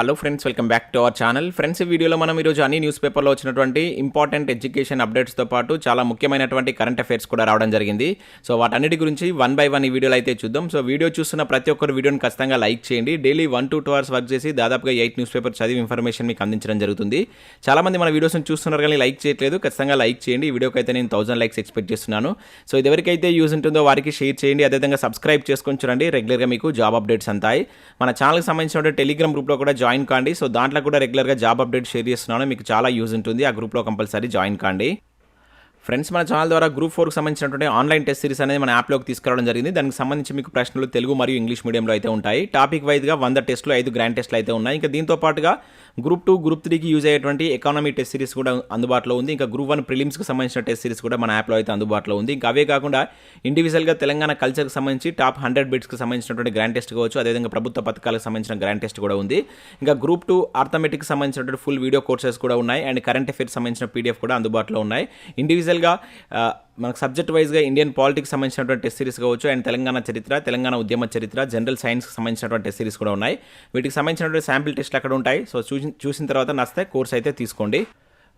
Hello friends, welcome back to our channel. Friends, ఈ వీడియోలో మనం ఈరోజు అన్ని న్యూస్ పేపర్లో వచ్చినటువంటి ఇంపార్టెంట్ ఎడ్యుకేషన్ అప్డేట్స్తో పాటు చాలా ముఖ్యమైనటువంటి కరెంట్ అఫైర్స్ కూడా రావడం జరిగింది. సో వాటన్నిటి గురించి వన్ బై వన్ ఈ వీడియోలో అయితే చూద్దాం. సో వీడియో చూస్తున్న ప్రతి ఒక్కరు వీడియోని ఖచ్చితంగా లైక్ చేయండి. డైలీ 1 to 2 hours వర్క్ చేసి దాదాపుగా 8 న్యూస్ పేపర్ చదివి ఇన్ఫర్మేషన్ మీకు అందించడం జరుగుతుంది. చాలామంది మన వీడియోస్ని చూస్తున్నారు కానీ లైక్ చేయట్లేదు. ఖచ్చితంగా లైక్ చేయండి. ఈ వీడియోకి అయితే నేను 1000 లైక్స్ ఎక్స్పెక్ట్ చేస్తున్నాను. సో ఇది ఎవరికైతే యూజ్ ఉంటుందో వారికి షేర్ చేయండి. అదేవిధంగా సబ్స్క్రైబ్ చేసుకొని చూడండి. రెగ్యులర్గా మీకు జాబ్ అప్డేట్స్ అంతాయి. మన ఛానల్కి సంబంధించిన టెలిగ్రామ్ గ్రూప్లో కూడా జాయిన్ కాండి. సో దాంట్లో కూడా రెగ్యులర్గా జాబ్ అప్డేట్ షేర్ చేస్తున్నాను. మీకు చాలా యూజ్ ఉంటుంది. ఆ గ్రూప్లో కంపల్సరీ జాయిన్ కాండి. ఫ్రెండ్స్, మన ఛానల్ ద్వారా గ్రూప్ 4కి సంబంధించినటువంటి ఆన్లైన్ టెస్ట్ సిరీస్ అనేది మన యాప్లోకి తీసుకురావడం జరిగింది. దానికి సంబంధించి మీకు ప్రశ్నలు తెలుగు మరియు ఇంగ్లీష్ మీడియంలో అయితే ఉంటాయి. టాపిక్ వైజ్గా 100 టెస్టులు 5 గ్రాండ్ టెస్టులు అయితే ఉన్నాయి. ఇంకా దీంతో పాటుగా గ్రూప్ 2, గ్రూప్ 3కి యూజ్ అయ్యేటువంటి ఎకానమీ టెస్ట్ సిరీస్ కూడా అందుబాటులో ఉంది. ఇంకా గ్రూప్ 1 ప్రిలిమ్స్కి సంబంధించిన టెస్ట్ సిరీస్ కూడా మన యాప్లో అయితే అందుబాటులో ఉంది. ఇంకా అవే కాకుండా ఇండివిజువల్గా తెలంగాణ కల్చర్కి సంబంధించి టాప్ 100 బిట్స్కి సంబంధించినటువంటి గ్రాండ్ టెస్ట్ కావచ్చు. అదేవిధంగా ప్రభుత్వ పథకాలకు సంబంధించిన గ్రాండ్ టెస్ట్ కూడా ఉంది. ఇంకా గ్రూప్ 2 ఆర్థమెటిక్కి సంబంధించినటువంటి ఫుల్ వీడియో కోర్సెస్ కూడా ఉన్నాయి. అండ్ కరెంట్ అఫైర్స్ సంబంధించిన పీడిఎఫ్ కూడా అందుబాటులో ఉన్నాయి. ఇండివిజువల్గా మనకు సబ్జెక్ట్ వైజ్గా ఇండియన్ పాలిటిక్స్ సంబంధించినటువంటి టెస్ట్ సిరీస్ కావచ్చు. అండ్ తెలంగాణ చరిత్ర, తెలంగాణ ఉద్యమ చరిత్ర, జనరల్ సైన్స్కి సంబంధించినటువంటి టెస్ట్ సిరీస్ కూడా ఉన్నాయి. వీటికి సంబంధించినటువంటి శాంపిల్ టెస్ట్లు అక్కడ ఉంటాయి. సో చూసిన తర్వాత నచ్చితే కోర్స్ అయితే తీసుకోండి.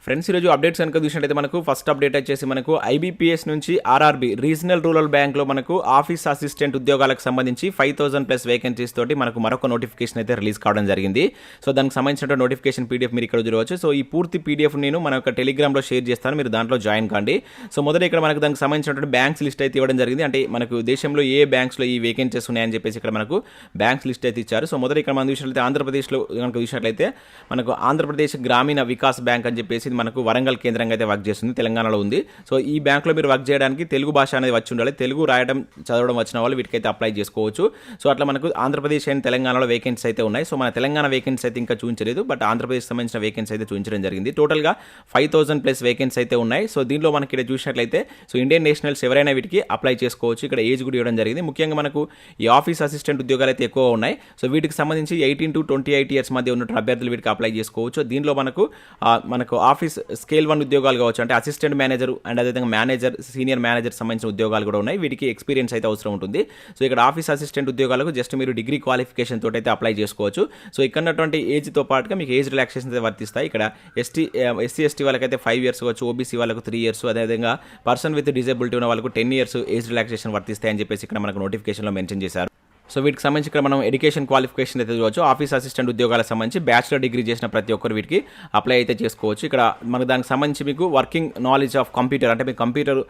ఫ్రెండ్స్, ఈరోజు అప్డేట్స్ కనుక చూసినట్టయితే మనకు ఫస్ట్ అప్డేట్ వచ్చేసి మనకు ఐబీపీఎస్ నుంచి ఆర్ఆర్బీ రీజనల్ రూరల్ బ్యాంక్లో మనకు ఆఫీస్ అసిస్టెంట్ ఉద్యోగాలకు సంబంధించి 5000+ వేకెన్సీస్ తోటి మనకు మరొక నోటిఫికేషన్ అయితే రిలీజ్ కావడం జరిగింది. సో దానికి సంబంధించిన నోటిఫికేషన్ పీడిఎఫ్ మీరు ఇక్కడ చూడవచ్చు. సో ఈ పూర్తి పీడిఎఫ్ నేను మన యొక్క టెలిగ్రామ్లో షేర్ చేస్తాను. మీరు దాంట్లో జాయిన్ కాండి. సో మొదట ఇక్కడ మనకు దానికి సంబంధించినటువంటి బ్యాంక్స్ లిస్ట్ అయితే ఇవ్వడం జరిగింది. అంటే మనకు దేశంలో ఏ బ్యాంక్స్లో ఈ వేకెన్సీస్ ఉన్నాయని చెప్పేసి ఇక్కడ మనకు బ్యాంక్స్ లిస్ట్ అయితే ఇచ్చారు. సో మొదట ఇక్కడ మనం చూసినట్లయితే ఆంధ్రప్రదేశ్లో కనుక చూసినట్లయితే మనకు ఆంధ్రప్రదేశ్ గ్రామీణ వికాస్ బ్యాంక్ అని చెప్పేసి మనకు వరంగల్ కేంద్రంగా అయితే వర్క్ చేస్తుంది, తెలంగాణలో ఉంది. సో ఈ బ్యాంక్లో మీరు వర్క్ చేయడానికి తెలుగు భాష అనేది వచ్చి ఉండాలి. తెలుగు రాయడం చదవడం వచ్చిన వాళ్ళు వీటికైతే అప్లై చేసుకోవచ్చు. సో అట్లా మనకు ఆంధ్రప్రదేశ్ అండ్ తెలంగాణలో వేకెన్సీ అయితే ఉన్నాయి. సో మన తెలంగాణ వేకెన్సీ అయితే ఇంకా చూపించలేదు, బట్ ఆంధ్రప్రదేశ్ సంబంధించిన వేకెన్సీ అయితే చూపించడం జరిగింది. టోటల్గా 5000+ వేకెన్సీ అయితే ఉన్నాయి. సో దీనిలో మనకి ఇక్కడ చూసినట్లయితే సో ఇండియన్ నేషనల్స్ ఎవరైనా వీటికి అప్లై చేసుకోవచ్చు. ఇక్కడ ఏజ్ కూడా ఇవ్వడం జరిగింది. ముఖ్యంగా మనకు ఈ ఆఫీస్ అసిస్టెంట్ ఉద్యోగాలు అయితే ఎక్కువ ఉన్నాయి. సో వీటికి సంబంధించి 18 to 28 years మధ్య ఉన్న అభ్యర్థులు వీటికి అప్లై చేసుకోవచ్చు. దీనిలో మనకు ఆఫీస్ స్కేల్ 1 ఉద్యోగాలు కావచ్చు, అంటే అసిస్టెంట్ మేనేజర్ అండ్ అదేవిధంగా మేనేజర్, సీనియర్ మేనేజర్ సంబంధించిన ఉద్యోగాలు కూడా ఉన్నాయి. వీటికి ఎక్స్పీరియన్స్ అయితే అవసరం ఉంటుంది. సో ఇక్కడ ఆఫీస్ అసిస్టెంట్ ఉద్యోగాలకు జస్ట్ మీరు డిగ్రీ క్వాలిఫికేషన్ తోటి అయితే అప్లై చేసుకోవచ్చు. సో ఇక్కడ ఉన్నటువంటి ఏజ్తో పాటుగా మీకు ఏజ్ రిలాక్సేషన్ అయితే వర్తిస్తాయి. ఇక్కడ ఎస్సీ ఎస్టీ వాళ్ళకైతే 5 years కావచ్చు, ఓబీసీ వాళ్ళకు 3 years, అదేవిధంగా పర్సన్ విత్ డిజేబిలిటీ ఉన్న వాళ్ళకు 10 years ఏజ్ రిలాక్సేషన్ వర్తిస్తాయని చెప్పేసి ఇక్కడ మనకు నోటిఫికేషన్లో మెన్షన్ చేశారు. సో వీటికి సంబంధించి ఇక్కడ మనం ఎడ్యుకేషన్ క్వాలిఫికేషన్ అయితే చూడవచ్చు. ఆఫీస్ అసిస్టెంట్ ఉద్యోగాలకు సంబంధించి బ్యాచిలర్ డిగ్రీ చేసిన ప్రతి ఒక్కరు వీటికి అప్లై అయితే చేసుకోవచ్చు. ఇక్కడ మనకు దానికి సంబంధించి మీకు వర్కింగ్ నాలెడ్జ్ ఆఫ్ కంప్యూటర్, అంటే మీకు కంప్యూటర్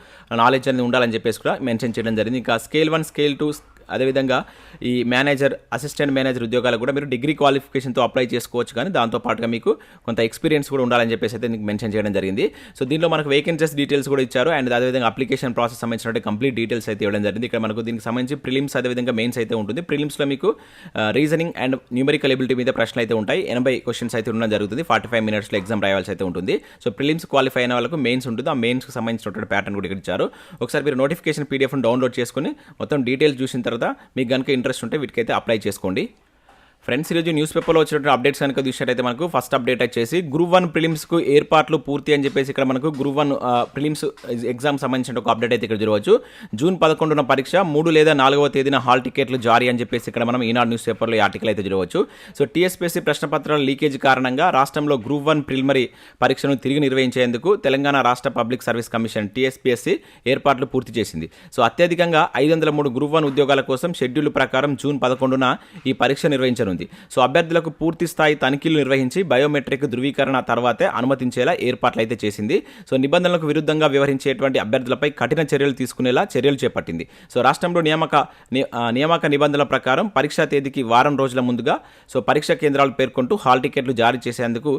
నాలెడ్జ్ అనేది ఉండాలని చెప్పేసి కూడా మెన్షన్ చేయడం జరిగింది. ఇంకా స్కేల్ 1, స్కేల్ 2, అదేవిధంగా ఈ మేనేజర్, అసిస్టెంట్ మేనేజర్ ఉద్యోగాలు కూడా మీరు డిగ్రీ క్వాలిఫికేషన్తో అప్లై చేసుకోవచ్చు. కానీ దాంతోపాటుగా మీకు కొంత ఎక్స్పీరియన్స్ కూడా ఉండాలని చెప్పేసి అయితే మీకు మెన్షన్ చేయడం జరిగింది. సో దీనిలో మనకు వేకెన్సీస్ డీటెయిల్స్ కూడా ఇచ్చారు. అండ్ అదేవిధంగా అప్లికేషన్ ప్రాసెస్ సంబంధించిన కంప్లీట్ డీటెయిల్స్ అయితే ఇవ్వడం జరిగింది. ఇక్కడ మనకు దీనికి సంబంధించి ప్రిలిమ్స్ అదేవిధంగా మెయిన్స్ అయితే ఉంటుంది. ప్రిలిమ్స్లో మీకు రీజనింగ్ అండ్ న్యూమరికల్ ఎబిలిటీ మీద ప్రశ్నలు అయితే ఉంటాయి. 80 క్వశ్చన్స్ అయితే ఉండడం జరుగుతుంది. 45 minutesలో ఎగ్జామ్ రాయాల్సి అయితే ఉంటుంది. సో ప్రిలిమ్స్ క్వాలిఫై అయిన వాళ్ళకు మెయిన్స్ ఉంటుంది. ఆ మెయిన్స్కి సంబంధించినటువంటి ప్యాటర్న్ కూడా ఇక్కడ ఇచ్చారు. ఒకసారి మీరు నోటిఫికేషన్ పీడిఎఫ్ను డౌన్లోడ్ చేసుకుని మొత్తం డీటెయిల్స్ చూసిన తర్వాత మీకు కనుక ఇంట్రెస్ట్ ఉంటే వీటికైతే అప్లై చేసుకోండి. ఫ్రెండ్స్, ఈరోజు న్యూస్ పేపర్లో వచ్చినటువంటి అప్డేట్స్ కనుక చూసినట్టయితే మనకు ఫస్ట్ అప్డేట్ వచ్చేసి గ్రూప్ 1 ప్రిలిమ్స్కు ఏర్పాట్లు పూర్తి అని చెప్పేసి ఇక్కడ మనకు గ్రూప్ 1 ప్రిలిమ్స్ ఎగ్జామ్ సంబంధించిన ఒక అప్డేట్ అయితే ఇక్కడ చూడవచ్చు. జూన్ 11న పరీక్ష, 3 లేదా 4వ తేదీన హాల్ టికెట్లు జారీ అని చెప్పేసి ఇక్కడ మనం ఈనాడు న్యూస్ పేపర్లో ఈ ఆర్టికల్ అయితే చూడవచ్చు. సో టీఎస్పీఎస్సీ ప్రశ్నపత్రాల లీకేజ్ కారణంగా రాష్ట్రంలో గ్రూప్ 1 ప్రిలిమరీ పరీక్షను తిరిగి నిర్వహించేందుకు తెలంగాణ రాష్ట్ర పబ్లిక్ సర్వీస్ కమిషన్ టీఎస్పీఎస్సీ ఏర్పాట్లు పూర్తి చేసింది. సో అత్యధికంగా 503 గ్రూప్ 1 ఉద్యోగాల కోసం షెడ్యూల్ ప్రకారం జూన్ 11న ఈ పరీక్ష నిర్వహించనుంది. సో అభ్యర్థులకు పూర్తి స్థాయి తనిఖీలు నిర్వహించి బయోమెట్రిక్ ధృవీకరణ తర్వాతే అనుమతించేలా ఏర్పాట్లు అయితే చేసింది. సో నిబంధనలకు విరుద్ధంగా వ్యవహరించేటువంటి అభ్యర్థులపై కఠిన చర్యలు తీసుకునేలా చర్యలు చేపట్టింది. సో రాష్ట్రంలో నియామక నిబంధనల ప్రకారం పరీక్షా తేదీకి వారం రోజుల ముందుగా సో పరీక్షా కేంద్రాలు పేర్కొంటూ హాల్ టికెట్లు జారీ చేసేందుకు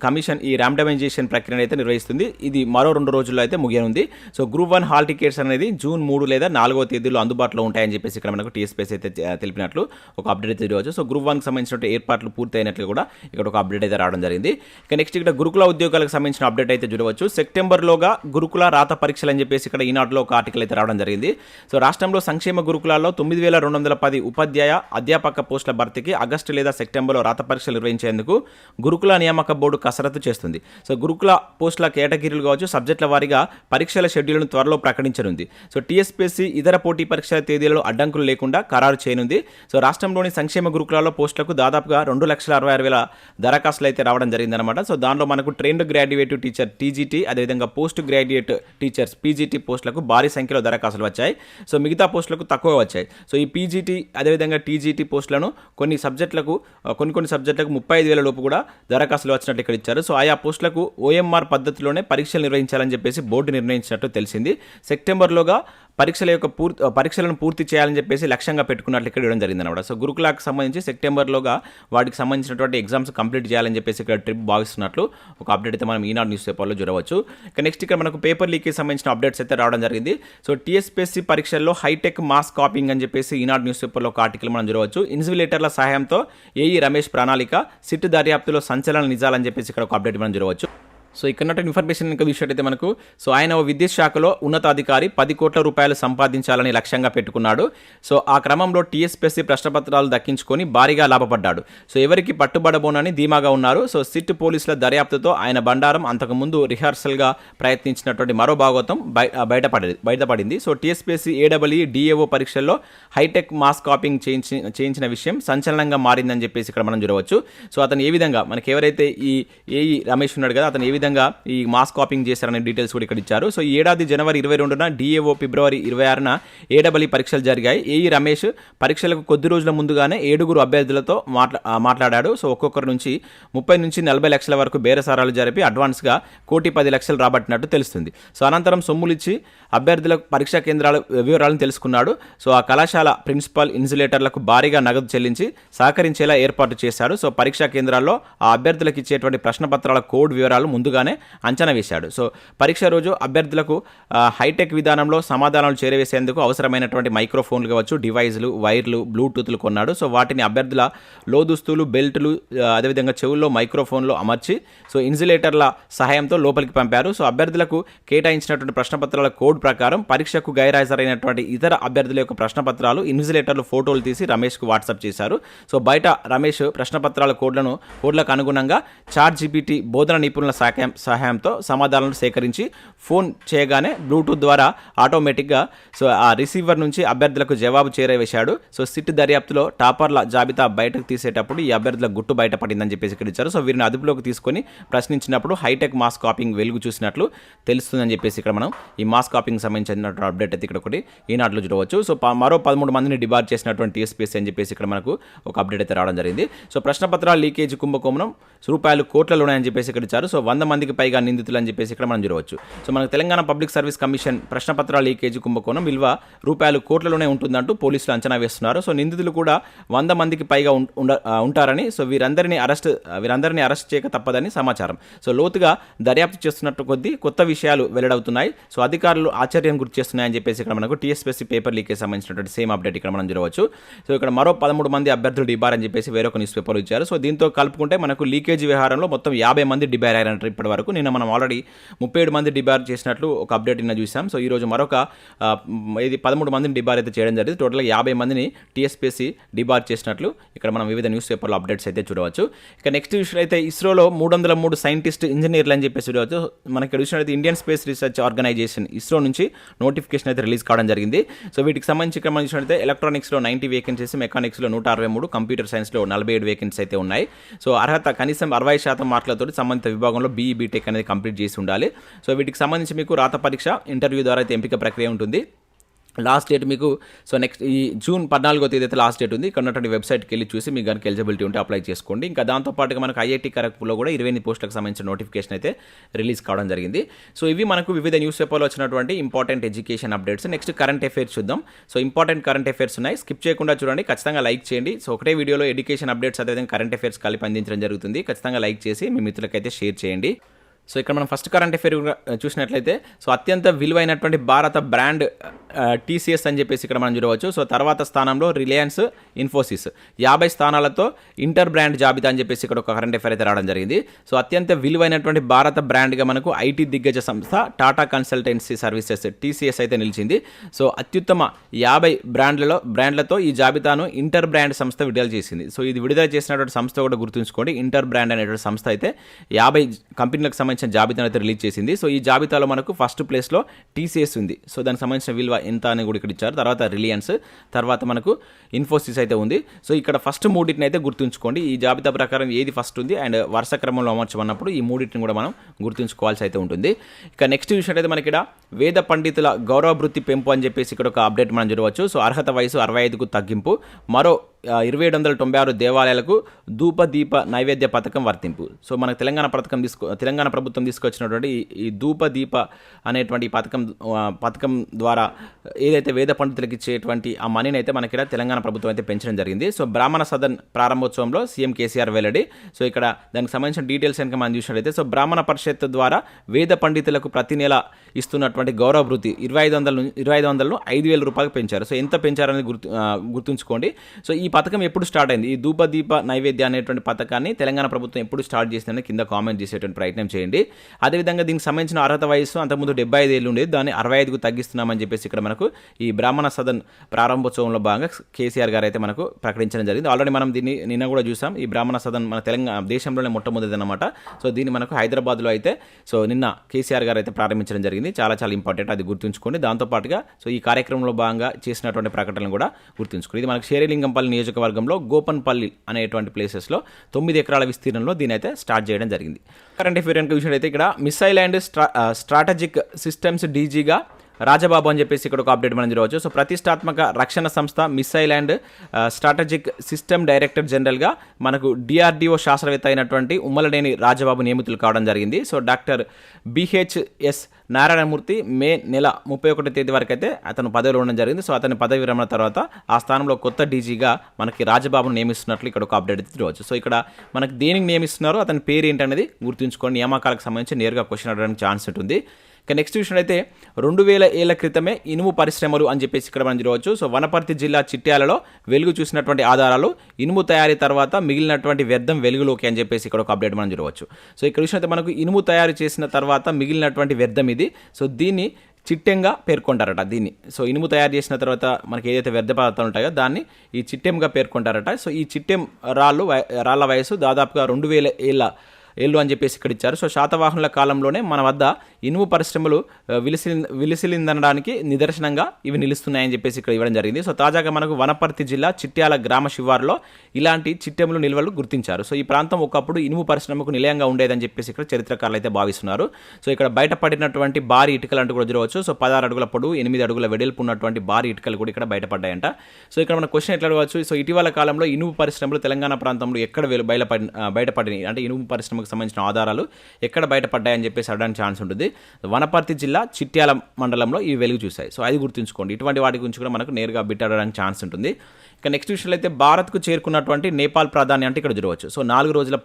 కమిషన్ ఈ ర్యాండమైజేషన్ ప్రక్రియను అయితే నిర్వహిస్తుంది. ఇది మరో 2 రోజుల్లో అయితే ముగియనుంది. సో గ్రూప్ 1 హాల్ టికెట్స్ అనేది జూన్ 3 లేదా 4వ తేదీలో అందుబాటులో ఉంటాయని చెప్పేసి ఇక్కడ మనకు టీఎస్పీఎస్సీ అయితే తెలిపినట్లు ఒక అప్డేట్ అయితే చూడవచ్చు. సో గ్రూప్ 1 సంబంధించిన ఏర్పాట్లు పూర్తయినట్లు కూడా ఇక్కడ ఒక అప్డేట్ అయితే రావడం జరిగింది. ఇక నెక్స్ట్ ఇక్కడ గురుకుల ఉద్యోగాలకు సంబంధించిన అప్డేట్ అయితే చూడవచ్చు. సెప్టెంబర్లోగా గురుకుల రాత పరీక్షలు అని చెప్పేసి ఇక్కడ ఈనాడులో ఒక ఆర్టికల్ అయితే రావడం జరిగింది. సో రాష్ట్రంలో సంక్షేమ గురుకులాల్లో 9210 ఉపాధ్యాయ అధ్యాపక పోస్టుల భర్తీకి ఆగస్టు లేదా సెప్టెంబర్లో రాత పరీక్షలు నిర్వహించేందుకు గురుకుల నియామక బోర్డు కసరత్తు చేస్తుంది. సో గురుకుల పోస్టుల కేటగిరీలు కావచ్చు, సబ్జెక్టుల వారీగా పరీక్షల షెడ్యూల్ను త్వరలో ప్రకటించనుంది. సో టీఎస్పీఎస్సీ ఇతర పోటీ పరీక్షల తేదీలలో అడ్డంకులు లేకుండా ఖరారు చేయనుంది. సో రాష్ట్రంలోని సంక్షేమ గురుకులాల్లో ఉద్యోగాల్లో పోస్టులకు దాదాపుగా 2,66,000 దరఖాస్తులు అయితే రావడం జరిగిందనమాట. సో దానిలో మనకు ట్రైన్డ్ గ్రాడ్యుయేట్ టీచర్ టీజీటీ, అదేవిధంగా పోస్ట్ గ్రాడ్యుయేట్ టీచర్స్ పీజీటీ పోస్టులకు భారీ సంఖ్యలో దరఖాస్తులు వచ్చాయి. సో మిగతా పోస్టులకు తక్కువ వచ్చాయి. సో ఈ పీజీటీ అదేవిధంగా టీజీటీ పోస్టులను కొన్ని సబ్జెక్టులకు 35,000 లోపు కూడా దరఖాస్తులు వచ్చినట్టు ఇక్కడ ఇచ్చారు. సో ఆయా పోస్టులకు ఓఎంఆర్ పద్ధతిలోనే పరీక్షలు నిర్వహించాలని చెప్పేసి బోర్డు నిర్ణయించినట్టు తెలిసింది. సెప్టెంబర్లోగా పరీక్షలను పూర్తి చేయాలని చెప్పేసి లక్ష్యంగా పెట్టుకున్నట్లు ఇక్కడ ఇవ్వడం జరిగింది అనమాట. సో గురుకులాకు సంబంధించి సెప్టెంబర్లోగా వాటికి సంబంధించినటువంటి ఎగ్జామ్స్ కంప్లీట్ చేయాలని చెప్పేసి ఇక్కడ ట్రిప్ భావిస్తున్నట్లు ఒక అప్డేట్ అయితే మనం ఈనాడు న్యూస్ పేపర్లో చూడవచ్చు. ఇక నెక్స్ట్ ఇక్కడ మనకు పేపర్ లీక్కి సంబంధించిన అప్డేట్స్ అయితే రావడం జరిగింది. సో టీఎస్పీఎస్సీ పరీక్షల్లో హైటెక్ మాస్ కాపింగ్ అని చెప్పేసి ఈనాడు న్యూస్ పేపర్లో ఒక ఆర్టికల్ మనం చూడవచ్చు. ఇన్సులేటర్ల సహాయంతో ఏఈ రమేష్ ప్రణాళిక, సిట్ దర్యాప్తులో సంచలన నిజాలని చెప్పేసి ఇక్కడ ఒక అప్డేట్ మనం చూడవచ్చు. సో ఇక్కడ ఇన్ఫర్మేషన్ ఇంకా విషయమైతే మనకు ఆయన విద్యుత్ శాఖలో ఉన్నతాధికారి 10 కోట్ల రూపాయలు సంపాదించాలని లక్ష్యంగా పెట్టుకున్నాడు. సో ఆ క్రమంలో టీఎస్పీఎస్సీ ప్రశ్నపత్రాలు దక్కించుకొని భారీగా లాభపడ్డాడు. సో ఎవరికి పట్టుబడబోనని ధీమాగా ఉన్నారు. సో సిట్ పోలీసుల దర్యాప్తుతో ఆయన బండారం అంతకుముందు రిహార్సల్గా ప్రయత్నించినటువంటి మరో భాగవతం బయటపడింది. సో టీఎస్పీఎస్సీ ఏడబ్ల్యూ డిఏఓ పరీక్షల్లో హైటెక్ మాస్ కాపింగ్ చేయించిన విషయం సంచలనంగా మారిందని చెప్పేసి ఇక్కడ మనం చూడవచ్చు. సో అతను ఏ విధంగా మనకి ఎవరైతే ఈ ఏఈ రమేష్ ఉన్నాడు కదా, అతను ఏ విధంగా ఈ మాస్ కాపింగ్ చేశారనే డీటెయిల్స్ కూడా ఇక్కడ ఇచ్చారు. సో ఈ ఏడాది జనవరి 22న డిఏఓ, ఫిబ్రవరి 26న ఏడబ్ల్యూ పరీక్షలు జరిగాయి. ఏఈ రమేష్ పరీక్షలకు కొద్ది రోజుల ముందుగానే 7 అభ్యర్థులతో మాట్లాడాడు. సో ఒక్కొక్కరి నుంచి 30 నుంచి 40 లక్షల వరకు బేరసారాలు జరిపి అడ్వాన్స్గా 1,10,00,000 రాబట్టినట్టు తెలుస్తుంది. సో అనంతరం సొమ్ములిచ్చి అభ్యర్థుల పరీక్షా కేంద్రాల వివరాలను తెలుసుకున్నాడు. సో ఆ కళాశాల ప్రిన్సిపల్ ఇన్సులేటర్లకు భారీగా నగదు చెల్లించి సహకరించేలా ఏర్పాటు చేశాడు. సో పరీక్షా కేంద్రాల్లో ఆ అభ్యర్థులకు ఇచ్చేటువంటి ప్రశ్నపత్రాల కోడ్ వివరాలు ముందుగానే అంచనా వేశాడు. సో పరీక్ష రోజు అభ్యర్థులకు హైటెక్ విధానంలో సమాధానాలు చేరవేసేందుకు అవసరమైనటువంటి మైక్రోఫోన్లు కావచ్చు, డివైజ్లు, వైర్లు, బ్లూటూత్లు కొన్నాడు. సో వాటిని అభ్యర్థుల లోదుస్తులు, బెల్టులు, అదేవిధంగా చెవుల్లో మైక్రోఫోన్లు అమర్చి సో ఇన్సులేటర్ల సహాయంతో లోపలికి పంపారు. సో అభ్యర్థులకు కేటాయించినటువంటి ప్రశ్నపత్రాల కోడ్ ప్రకారం పరీక్షకు గైర్హాజరైనటువంటి ఇతర అభ్యర్థుల యొక్క ప్రశ్నపత్రాలు, ఇన్సులేటర్లు ఫోటోలు తీసి రమేష్కు వాట్సాప్ చేశారు. సో బయట రమేష్ ప్రశ్నపత్రాల కోడ్లకు అనుగుణంగా చాట్ జీపీటీ బోధన నిపుణుల సహాయంతో సమాధానాలను సేకరించి ఫోన్ చేయగానే బ్లూటూత్ ద్వారా ఆటోమేటిక్గా సో ఆ రిసీవర్ నుంచి అభ్యర్థులకు జవాబు చేరవేశాడు. సో సిట్ దర్యాప్తులో టాపర్ల జాబితా బయటకు తీసేటప్పుడు ఈ అభ్యర్థుల గుట్టు బయటపడిందని చెప్పేసి ఇక్కడ ఇచ్చారు. సో వీరిని అదుపులోకి తీసుకొని ప్రశ్నించినప్పుడు హైటెక్ మాస్ కాపింగ్ వెలుగు చూసినట్లు తెలుస్తుందని చెప్పేసి ఇక్కడ మనం ఈ మాస్ కాపింగ్ సంబంధించిన అప్డేట్ అయితే ఇక్కడ ఒకటి ఈనాటిలో చూడవచ్చు. సో మరో 13 మందిని డిబార్ చేసినటువంటి టీఎస్పీఎస్సీ అని చెప్పేసి ఇక్కడ మనకు ఒక అప్డేట్ అయితే రావడం జరిగింది. సో ప్రశ్నపత్రాల లీకేజ్ కుంభకోణం రూపాయలు కోట్లలో ఉన్నాయని చెప్పేసి ఇక్కడ ఇచ్చారు. సో 100 మందికి పైగా నిందితులు అని చెప్పేసి ఇక్కడ మనం చూడవచ్చు. సో మనకు తెలంగాణ పబ్లిక్ సర్వీస్ కమిషన్ ప్రశ్నపత్రాల లీకేజ్ కుంభకోణం విలువ రూపాయలు కోట్లలోనే ఉంటుందంటూ పోలీసులు అంచనా వేస్తున్నారు. సో నిందితులు కూడా 100 మందికి పైగా ఉంటారని, సో వీరందరినీ అరెస్ట్ చేయక తప్పదని సమాచారం. సో లోతుగా దర్యాప్తు చేస్తున్నట్టు కొద్దీ కొత్త విషయాలు వెల్లడవుతున్నాయి. సో అధికారులు ఆశ్చర్యం గుర్తు చేస్తున్నాయని చెప్పేసి ఇక్కడ మనకు టీఎస్పీఎస్సీ పేపర్ లీకేజ్ సంబంధించినటువంటి సేమ్ అప్డేట్ ఇక్కడ మనం చూడవచ్చు. సో ఇక్కడ మరో 13 మంది అభ్యర్థులు డిబార్ అని చెప్పేసి వేరొక న్యూస్ పేపర్ ఇచ్చారు. సో దీంతో కలుపుకుంటే మనకు లీకేజ్ వ్యవహారంలో మొత్తం 50 మంది డిబార్ అయ్యారంటారు ఇప్పటి వరకు. నిన్న మనం ఆల్రెడీ 37 మంది డిబార్ చేసినట్లు ఒక అప్డేట్ నిన్న చూసాం. సో ఈరోజు మరొక 13 మందిని డిబార్ అయితే చేయడం జరిగింది. టోటల్గా 50 మందిని టీఎస్పీఎస్సీ డిబార్ చేసినట్లు ఇక్కడ మనం వివిధ న్యూస్ పేపర్లో అప్డేట్స్ అయితే చూడవచ్చు. ఇక నెక్స్ట్ విషయం అయితే ఇస్రోలో 303 సైంటిస్ట్, ఇంజనీర్లు అని చెప్పేసి చూడవచ్చు. మనకి ఇక్కడ విషయం అయితే Indian space research organisation ISRO నుంచి నోటిఫికేషన్ అయితే రిలీజ్ కావడం జరిగింది. సో వీటికి సంబంధించి ఇక్కడ మనం చూసినట్లయితే ఎలక్ట్రానిక్స్లో 90 వేకెన్సీస్, మెకానిక్స్లో 163, కంప్యూటర్ సైన్స్లో 47 వేకెన్సీస్ అయితే ఉన్నాయి. సో అర్హత కనీసం 60% మార్కులతో సంబంధిత విభాగంలో బీఈ బీటెక్ అనేది కంప్లీట్ చేసి ఉండాలి. సో వీటికి సంబంధించి మీకు రాత పరీక్ష, ఇంటర్వ్యూ ద్వారా అయితే ఎంపిక ప్రక్రియ ఉంటుంది. లాస్ట్ డేట్ మీకు సో నెక్స్ట్ ఈ జూన్ 14వ తేదీ అయితే లాస్ట్ డేట్ ఉంది. ఇక్కడ ఉన్నటువంటి వెబ్సైట్కి వెళ్ళి చూసి మీకు కనుక ఎలిజిబిలిటీ ఉంటే అప్లై చేసుకోండి. ఇంకా దాంతోపాటుగా మనకు ఐఐటీ ఖరగ్పూర్లో కూడా 28 పోస్టులకు సంబంధించిన నోటిఫికేషన్ అయితే రిలీజ్ కావడం జరిగింది. సో ఇవి మనకు వివిధ న్యూస్ పేపర్లో వచ్చినటువంటి important education updates. Next current affairs చూద్దాం. సో ఇంపార్టెంట్ కరెంట్ అఫైర్స్ ఉన్నాయి, స్కిప్ చేయకుండా చూడండి, ఖచ్చితంగా లైక్ చేయండి. సో ఒకటే వీడియోలో ఎడ్యుకేషన్ అప్డేట్స్ అదేవిధంగా కరెంట్ అఫైర్స్ కలిపి అందించడం జరుగుతుంది. ఖచ్చితంగా లైక్ చేసి మీ మిత్రులకైతే షేర్ చేయండి. సో ఇక్కడ మనం ఫస్ట్ కరెంట్ అఫైర్ చూసినట్లయితే సో అత్యంత విలువైనటువంటి భారత బ్రాండ్ టీసీఎస్ అని చెప్పేసి ఇక్కడ మనం చూడవచ్చు. సో తర్వాత స్థానంలో రిలయన్స్ ఇన్ఫోసిస్ 50 స్థానాలతో ఇంటర్ బ్రాండ్ జాబితా అని చెప్పేసి ఇక్కడ ఒక కరెంట్ అఫైర్ అయితే రావడం జరిగింది. సో అత్యంత విలువైనటువంటి భారత బ్రాండ్గా మనకు ఐటీ దిగ్గజ సంస్థ టాటా కన్సల్టెన్సీ సర్వీసెస్ టీసీఎస్ అయితే నిలిచింది. సో అత్యుత్తమ 50 బ్రాండ్లతో ఈ జాబితాను ఇంటర్ బ్రాండ్ సంస్థ విడుదల చేసింది. సో ఇది విడుదల చేసినటువంటి సంస్థ కూడా గుర్తుంచుకోండి, ఇంటర్ బ్రాండ్ అనేటువంటి సంస్థ అయితే 50 కంపెనీలకు సంబంధించి సంబంధించిన జాబితాను అయితే రిలీజ్ చేసింది. సో ఈ జాబితాలో మనకు ఫస్ట్ ప్లేస్లో టీసీఎస్ ఉంది. సో దానికి సంబంధించిన విలువ ఎంత అని కూడా ఇక్కడ ఇచ్చారు. తర్వాత రిలయన్స్, తర్వాత మనకు ఇన్ఫోసిస్ అయితే ఉంది. సో ఇక్కడ ఫస్ట్ మూడింటిని అయితే గుర్తుంచుకోండి. ఈ జాబితా ప్రకారం ఏది ఫస్ట్ ఉంది అండ్ వరుస క్రమంలో అమర్చమన్నప్పుడు ఈ మూడింటిని కూడా మనం గుర్తుంచుకోవాల్సి అయితే ఉంటుంది. ఇక నెక్స్ట్ విషయం అయితే మనకి ఇక్కడ వేద పండితుల గౌరవ వృత్తి పెంపు అని చెప్పేసి ఇక్కడ ఒక అప్డేట్ మనం చూడవచ్చు. సో అర్హత వయసు 65కు తగ్గింపు, మరో 2796 దేవాలయాలకు ధూపదీప నైవేద్య పథకం వర్తింపు. సో మనకు తెలంగాణ ప్రభుత్వం తీసుకొచ్చినటువంటి ఈ ధూపదీప అనేటువంటి పథకం ద్వారా ఏదైతే వేద పండితులకు ఇచ్చేటువంటి ఆ మనీని అయితే మనకి తెలంగాణ ప్రభుత్వం అయితే పెంచడం జరిగింది. సో బ్రాహ్మణ సదన్ ప్రారంభోత్సవంలో సీఎం కేసీఆర్ వెల్లడి. సో ఇక్కడ దానికి సంబంధించిన డీటెయిల్స్ కనుక మనం చూసినట్లయితే, సో బ్రాహ్మణ పరిషత్ ద్వారా వేద పండితులకు ప్రతి నెల ఇస్తున్నటువంటి గౌరవ వృత్తి 2500ను 5000 రూపాయలకు పెంచారు. సో ఎంత పెంచారనేది గుర్తుంచుకోండి. సో ఈ పథకం ఎప్పుడు స్టార్ట్ అయింది, ఈ ధూపదీప నైవేద్య అనేటువంటి పథకాన్ని తెలంగాణ ప్రభుత్వం ఎప్పుడు స్టార్ట్ చేసిందని కింద కామెంట్ చేసేటువంటి ప్రయత్నం చేయండి. అదేవిధంగా దీనికి సంబంధించిన అర్హత వయసు అంతకుముందు 75 ఏళ్ళు ఉండేది, దాన్ని 65కు తగ్గిస్తున్నామని చెప్పేసి ఇక్కడ మనకు ఈ బ్రాహ్మణ సదన్ ప్రారంభోత్సవంలో భాగంగా కేసీఆర్ గారు అయితే మనకు ప్రకటించడం జరిగింది. ఆల్రెడీ మనం దీన్ని నిన్న కూడా చూసాం. ఈ బ్రాహ్మణ సదన్ మన తెలంగాణ దేశంలోనే మొట్టమొదటిది అనమాట. సో దీన్ని మనకు హైదరాబాద్లో అయితే సో నిన్న కేసీఆర్ గారు అయితే ప్రారంభించడం జరిగింది. చాలా చాలా ఇంపార్టెంట్, అది గుర్తుంచుకోండి. దాంతోపాటుగా సో ఈ కార్యక్రమంలో భాగంగా చేసినటువంటి ప్రకటనలు కూడా గుర్తుంచుకోండి. ఇది మనకు షేరేలింగంపల్లి నియోజకవర్గంలో గోపన్పల్లి అనేటువంటి ప్లేసెస్లో 9 ఎకరాల విస్తీర్ణంలో దీని అయితే స్టార్ట్ చేయడం జరిగింది. కరెంట్ అఫేర్ విషయం అయితే ఇక్కడ మిసైల్ అండ్ స్ట్రాటజిక్ సిస్టమ్స్ డీజీగా రాజబాబు అని చెప్పేసి ఇక్కడ ఒక అప్డేట్ మనం చూడవచ్చు. సో ప్రతిష్టాత్మక రక్షణ సంస్థ missile and strategic system director జనరల్గా మనకు డిఆర్డిఓ శాస్త్రవేత్త అయినటువంటి ఉమ్మలనేని రాజబాబు నియమితులు కావడం జరిగింది. సో డాక్టర్ బిహెచ్ఎస్ నారాయణమూర్తి మే నెల 31వ తేదీ వరకు అయితే అతను పదవిలో ఉండడం జరిగింది. సో అతని పదవి విరమణ తర్వాత ఆ స్థానంలో కొత్త డీజీగా మనకి రాజబాబును నియమిస్తున్నట్లు ఇక్కడ ఒక అప్డేట్ చూడవచ్చు. సో ఇక్కడ మనకి దేనికి నియమిస్తున్నారో అతని పేరు ఏంటనేది గుర్తుంచుకొని నియామకాలకు సంబంధించి నేరుగా క్వశ్చన్ అడగడానికి ఛాన్స్ ఉంటుంది. ఇక నెక్స్ట్ విషయం అయితే 2000 ఏళ్ల క్రితమే ఇనుము పరిశ్రమలు అని చెప్పేసి ఇక్కడ మనం చూడవచ్చు. సో వనపర్తి జిల్లా చిట్యాలలో వెలుగు చూసినటువంటి ఆధారాలు ఇనుము తయారీ తర్వాత మిగిలినటువంటి వ్యర్థం వెలుగులోకి అని చెప్పేసి ఇక్కడ ఒక అప్డేట్ మనం చూడవచ్చు. సో ఇక్కడ విషయం అయితే మనకు ఇనుము తయారు చేసిన తర్వాత మిగిలినటువంటి వ్యర్థం ఇది. సో దీన్ని చిట్టెంగా పేర్కొంటారట. దీన్ని సో ఇనుము తయారు చేసిన తర్వాత మనకి ఏదైతే వ్యర్థ పదార్థాలు ఉంటాయో దాన్ని ఈ చిట్టెంగా పేర్కొంటారట. సో ఈ చిట్టెం రాళ్ళ వయసు దాదాపుగా 2000 ఏళ్ళు అని చెప్పేసి ఇక్కడ ఇచ్చారు. సో శాతవాహనుల కాలంలోనే మన వద్ద ఇనుము పరిశ్రమలు విలిసిలిందనడానికి నిదర్శనంగా ఇవి నిలుస్తున్నాయని చెప్పేసి ఇక్కడ ఇవ్వడం జరిగింది. సో తాజాగా మనకు వనపర్తి జిల్లా చిట్యాల గ్రామ శివారులో ఇలాంటి చిట్టెములు నిల్వలు గుర్తించారు. సో ఈ ప్రాంతం ఒకప్పుడు ఇనుము పరిశ్రమకు నిలయంగా ఉండేదని చెప్పేసి ఇక్కడ చరిత్రకారులు అయితే భావిస్తున్నారు. సో ఇక్కడ బయటపడినటువంటి భారీ ఇటుకలు అంటూ కూడా చూడవచ్చు. సో 16 అడుగుల పొడవు 8 అడుగుల వెడల్పు ఉన్నటువంటి భారీ ఇటుకలు కూడా ఇక్కడ బయటపడ్డాయంట. సో ఇక్కడ మన క్వశ్చన్ ఎట్లా అడగవచ్చు, సో ఇటీవల కాలంలో ఇనుము పరిశ్రమలు తెలంగాణ ప్రాంతంలో ఎక్కడ బయటపడినాయి అంటే ఇనుము పరిశ్రమ సంబంధించిన ఆధారాలు ఎక్కడ బయటపడ్డాయని చెప్పేసి అడగడానికి ఛాన్స్ ఉంటుంది. వనపర్తి జిల్లా చిట్యాల మండలంలో ఇవి వెలుగు చూశాయి. సో అది గుర్తుంచుకోండి. ఇటువంటి వాటి గురించి కూడా మనకు నేరుగా బిట్ అడగడానికి ఛాన్స్ ఉంటుంది. ఇక నెక్స్ట్ విషయంలో అయితే భారత్కు చేరుకున్నటువంటి నేపాల్ ప్రధాని అంటే ఇక్కడ చూడవచ్చు. సో 4 రోజులు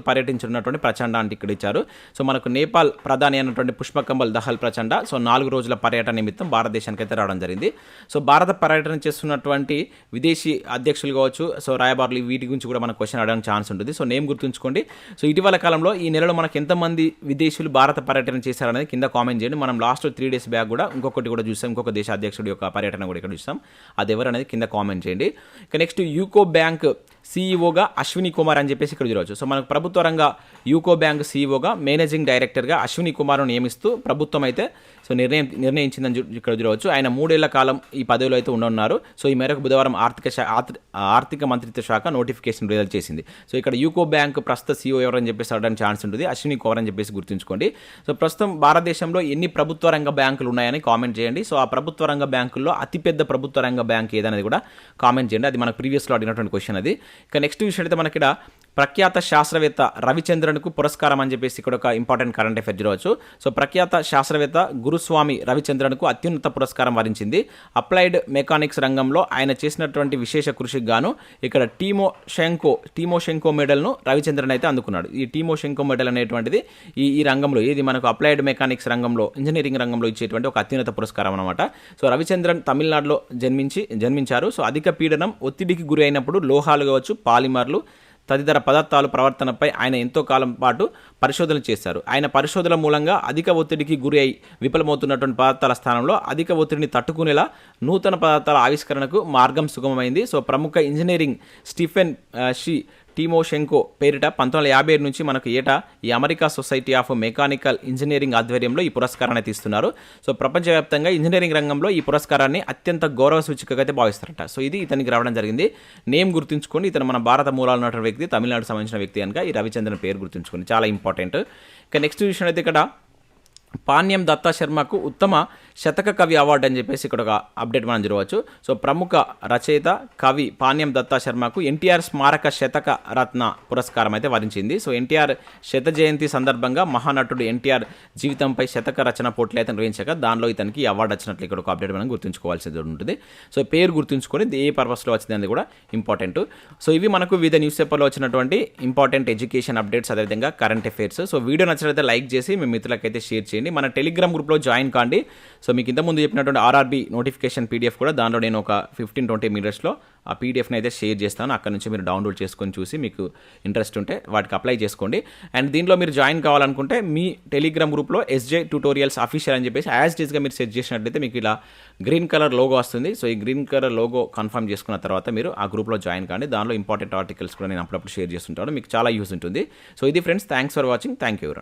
పర్యటించినటువంటి ప్రచండ అంటే ఇక్కడ ఇచ్చారు. సో మనకు నేపాల్ ప్రధాని అయినటువంటి పుష్పకంబల్ దహల్ ప్రచండ సో 4 రోజుల పర్యటన నిమిత్తం భారతదేశానికి అయితే రావడం జరిగింది. సో భారత పర్యటన చేస్తున్నటువంటి విదేశీ అధ్యక్షులు కావచ్చు, సో రాయబారులు, వీటి గురించి కూడా మనకు క్వశ్చన్ అడగడానికి ఛాన్స్ ఉంటుంది. సో నేమ్ గుర్తుంచుకోండి. సో ఇటీవల కాలంలో ఈ నెలలో మనకు ఎంతమంది విదేశీయులు భారత పర్యటన చేశారనేది కింద కామెంట్ చేయండి. మనం లాస్ట్ 3 days బ్యాక్ కూడా ఇంకొకటి కూడా చూసాం, ఇంకొక దేశ అధ్యక్షుడి యొక్క పర్యటన కూడా ఇక్కడ చూసాం. అది ఎవరు అనేది కింద కామెంట్ చేయండి. ఇక నెక్స్ట్ యూకో బ్యాంక్ సీఈఓగా అశ్విని కుమార్ అని చెప్పేసి ఇక్కడ చూడవచ్చు. సో మనకు ప్రభుత్వ రంగ యూకో బ్యాంక్ సీఈఓగా మేనేజింగ్ డైరెక్టర్గా అశ్విని కుమార్ను నియమిస్తూ ప్రభుత్వం అయితే సో నిర్ణయించిందని ఇక్కడ చూడవచ్చు. ఆయన 3 ఏళ్ల కాలం ఈ పదవిలో అయితే ఉండనున్నారు. సో ఈ మేరకు బుధవారం ఆర్థిక మంత్రిత్వ శాఖ నోటిఫికేషన్ విడుదల చేసింది. సో ఇక్కడ యూకో బ్యాంక్ ప్రస్తుత సీఈఓ ఎవరని చెప్పేసి అడగడానికి ఛాన్స్ ఉంటుంది. అశ్విని కుమార్ అని చెప్పేసి గుర్తుంచుకోండి. సో ప్రస్తుతం భారతదేశంలో ఎన్ని ప్రభుత్వ రంగ బ్యాంకులు ఉన్నాయని కామెంట్ చేయండి. సో ఆ ప్రభుత్వ రంగ బ్యాంకుల్లో అతిపెద్ద ప్రభుత్వ రంగ బ్యాంక్ ఏదనేది కూడా కామెంట్ చేయండి. అది మనకు ప్రీవియస్లో అడిగినటువంటి క్వశ్చన్ అది. ఇక నెక్స్ట్ విషయం అయితే మనకి ప్రఖ్యాత శాస్త్రవేత్త రవిచంద్రన్కు పురస్కారం అని చెప్పేసి ఇక్కడ ఒక ఇంపార్టెంట్ కరెంట్ అఫేర్ చూడవచ్చు. సో ప్రఖ్యాత శాస్త్రవేత్త గురుస్వామి రవిచంద్రన్కు అత్యున్నత పురస్కారం వరించింది. అప్లైడ్ మెకానిక్స్ రంగంలో ఆయన చేసినటువంటి విశేష కృషికి గాను ఇక్కడ టీమోషెంకో మెడల్ను రవిచంద్రన్ అయితే అందుకున్నాడు. ఈ టీమోషెంకో మెడల్ అనేటువంటిది ఈ రంగంలో ఏది మనకు అప్లైడ్ మెకానిక్స్ రంగంలో, ఇంజనీరింగ్ రంగంలో ఇచ్చేటువంటి ఒక అత్యున్నత పురస్కారం అనమాట. సో రవిచంద్రన్ తమిళనాడులో జన్మించారు. సో అధిక పీడనం, ఒత్తిడికి గురి అయినప్పుడు లోహాలు కావచ్చు, పాలిమర్లు తదితర పదార్థాల ప్రవర్తనపై ఆయన ఎంతో కాలం పాటు పరిశోధనలు చేశారు. ఆయన పరిశోధనల మూలంగా అధిక ఒత్తిడికి గురి అయి విఫలమవుతున్నటువంటి పదార్థాల స్థానంలో అధిక ఒత్తిడిని తట్టుకునేలా నూతన పదార్థాల ఆవిష్కరణకు మార్గం సుగమమైంది. సో ప్రముఖ ఇంజనీరింగ్ స్టీఫెన్ షీ టీమోషెంకో పేరిట 1957 నుంచి మనకు ఏటా ఈ America society of mechanical engineering ఆధ్వర్యంలో ఈ పురస్కారాన్ని తీస్తున్నారు. సో ప్రపంచవ్యాప్తంగా ఇంజనీరింగ్ రంగంలో ఈ పురస్కారాన్ని అత్యంత గౌరవ సూచికగా అయితే భావిస్తారట. సో ఇది ఇతనికి రావడం జరిగింది. నేమ్ గుర్తుంచుకోండి, ఇతను మన భారత మూలాలు ఉన్నటువంటి వ్యక్తి, తమిళనాడు సంబంధించిన వ్యక్తి కనుక ఈ రవిచంద్రన్ పేరు గుర్తుంచుకోండి, చాలా ఇంపార్టెంట్. ఇక నెక్స్ట్ విషయం అయితే ఇక్కడ పాణ్యం దత్తా శర్మకు ఉత్తమ శతక కవి అవార్డు అని చెప్పేసి ఇక్కడ ఒక అప్డేట్ మనం చూడవచ్చు. సో ప్రముఖ రచయిత కవి పాణ్యం దత్తా శర్మకు ఎన్టీఆర్ స్మారక శతక రత్న పురస్కారం అయితే వరించింది. సో ఎన్టీఆర్ శత జయంతి సందర్భంగా మహానటుడు ఎన్టీఆర్ జీవితంపై శతక రచన పోటీలు అయితే నిర్వహించాక దానిలో ఇతనికి అవార్డు వచ్చినట్లు ఇక్కడ ఒక అప్డేట్ మనం గుర్తుంచుకోవాల్సి ఉంటుంది. సో పేరు గుర్తుంచుకొని ఏ పర్పస్లో వచ్చింది అనేది కూడా ఇంపార్టెంట్. సో ఇవి మనకు వివిధ న్యూస్ పేపర్లో వచ్చినటువంటి ఇంపార్టెంట్ ఎడ్యుకేషన్ అప్డేట్స్, అదేవిధంగా కరెంట్ అఫైర్స్. సో వీడియో నచ్చినట్లయితే లైక్ చేసి మీ మిత్రులకైతే షేర్ చేయండి. మన టెలిగ్రామ్ గ్రూప్లో జాయిన్ కాండి. సో మీకు ఇంతకుముందు చెప్పినటువంటి ఆర్ఆర్బీ నోటిఫికేషన్ పీడిఎఫ్ కూడా దానిలో నేను ఒక 15-20 మినిట్స్లో ఆ పీడిఎఫ్ని అయితే షేర్ చేస్తాను. అక్కడ నుంచి మీరు డౌన్లోడ్ చేసుకొని చూసి మీకు ఇంట్రెస్ట్ ఉంటే వాటికి అప్లై చేసుకోండి. అండ్ దీంట్లో మీరు జాయిన్ కావాలనుకుంటే మీ టెలిగ్రామ్ గ్రూప్లో SJTutorials అఫీషియల్ అని చెప్పేసి యాజ్ డీస్గా మీరు సెట్ చేసినట్లయితే మీకు ఇలా గ్రీన్ కలర్ లోగో వస్తుంది. సో ఈ గ్రీన్ కలర్ లోగో కన్ఫర్మ్ చేసుకున్న తర్వాత మీరు ఆ గ్రూప్లో జాయిన్ కాండి. దానిలో ఇంపార్టెంట్ ఆర్టికల్స్ కూడా నేను అప్పుడప్పుడు షేర్ చేస్తుంటాను, మీకు చాలా యూస్ ఉంటుంది. సో ఇది friends, thanks for watching. Thank you.